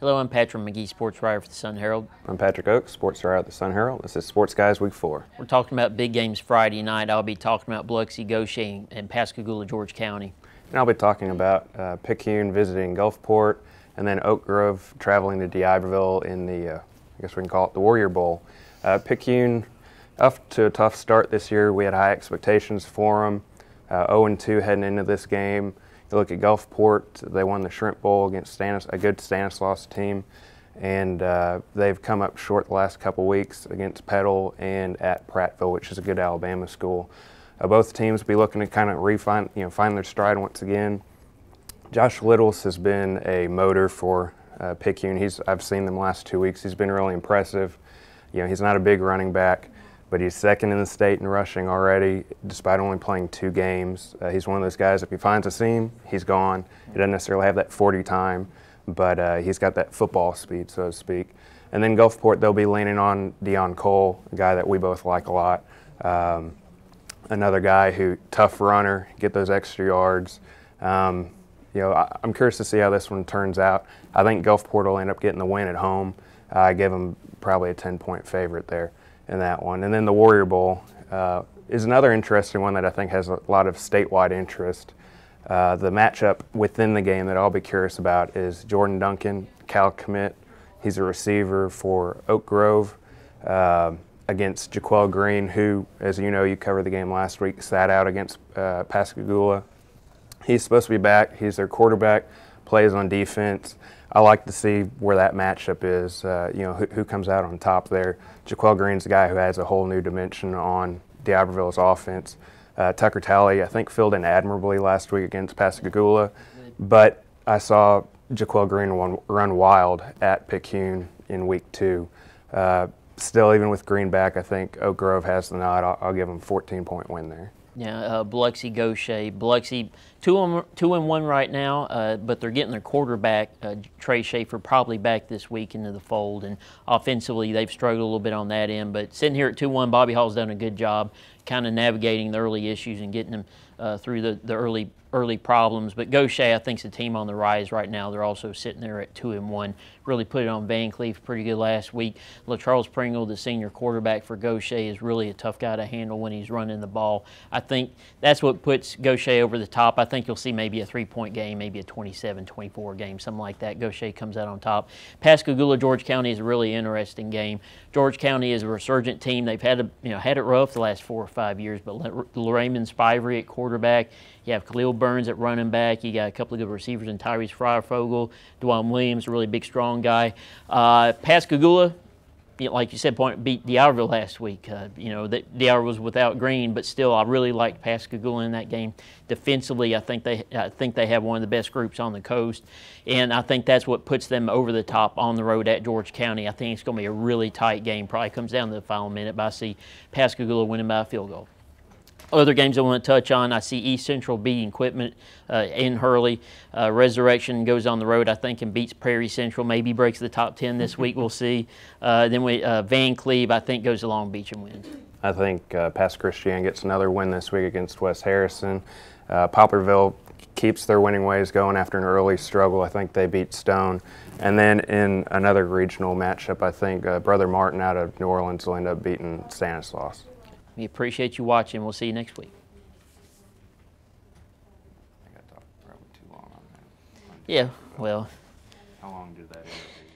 Hello, I'm Patrick Magee, sports writer for the Sun Herald. I'm Patrick Ochs, sports writer at the Sun Herald. This is Sports Guys Week 4. We're talking about big games Friday night. I'll be talking about Biloxi, Gautier, and Pascagoula, George County. And I'll be talking about Picayune visiting Gulfport, and then Oak Grove traveling to D'Iberville in the, I guess we can call it the Warrior Bowl. Picayune, up to a tough start this year. We had high expectations for them. 0-2 heading into this game. You look at Gulfport, they won the Shrimp Bowl against a good Stanislaus team, and they've come up short the last couple weeks against Petal and at Prattville, which is a good Alabama school. Both teams will be looking to kind of find their stride once again. Josh Littles has been a motor for Picayune. I've seen them the last 2 weeks. He's been really impressive. He's not a big running back, but he's second in the state in rushing already, despite only playing 2 games. He's one of those guys, if he finds a seam, he's gone. He doesn't necessarily have that 40 time, but he's got that football speed, so to speak. And then Gulfport, they'll be leaning on Deon Cole, a guy that we both like a lot. Another guy who, tough runner, get those extra yards. I'm curious to see how this one turns out. I think Gulfport will end up getting the win at home. I give them probably a 10-point favorite there in that one. And then the Warrior Bowl is another interesting one that I think has a lot of statewide interest. The matchup within the game that I'll be curious about is Jordan Duncan, Cal commit. He's a receiver for Oak Grove against Jaquel Green, who, as you know, you covered the game last week, sat out against Pascagoula. He's supposed to be back. He's their quarterback, plays on defense. I like to see where that matchup is, who comes out on top there. Jaquel Green's the guy who has a whole new dimension on D'Iberville's offense. Tucker Talley, I think, filled in admirably last week against Pascagoula, but I saw Jaquel Green run wild at Picayune in week 2. Still, even with Green back, I think Oak Grove has the nod. I'll give them a 14-point win there. Yeah, Biloxi, Gautier. Biloxi 2-1 right now, but they're getting their quarterback, Trey Schaefer, probably back this week into the fold. And offensively, they've struggled a little bit on that end. But sitting here at 2-1, Bobby Hall's done a good job kind of navigating the early issues and getting them through the early problems. But Gautier, I think, is a team on the rise right now. They're also sitting there at 2-1. Really put it on Van Cleef pretty good last week. LaCharles Pringle, the senior quarterback for Gautier, is really a tough guy to handle when he's running the ball. I think that's what puts Gautier over the top. I think you'll see maybe a 3-point game, maybe a 27-24 game, something like that. Gautier comes out on top. Pascagoula, George County is a really interesting game. George County is a resurgent team. They've had it rough the last 4 or 5 years, but Raymond Spivey at quarterback. You have Khalil Burns at running back. You got a couple of good receivers in Tyrese Fryerfogel, Dwan Williams, a really big, strong guy. Pascagoula, like you said, beat D'Iberville last week. D'Iberville was without Green, but still, I really liked Pascagoula in that game. Defensively, I think they have one of the best groups on the coast, and I think that's what puts them over the top on the road at George County. I think it's going to be a really tight game. Probably comes down to the final minute, but I see Pascagoula winning by a field goal. Other games I want to touch on, I see East Central beating Equipment in Hurley. Resurrection goes on the road, I think, and beats Prairie Central. Maybe breaks the top 10 this week. We'll see. Then Van Cleef, I think, goes to Long Beach and wins. I think Pass Christian gets another win this week against West Harrison. Poplarville keeps their winning ways going after an early struggle. I think they beat Stone. And then in another regional matchup, I think Brother Martin out of New Orleans will end up beating Stanislaus. We appreciate you watching. We'll see you next week. I got to talk probably too long on that. Yeah, well. How long did that interview?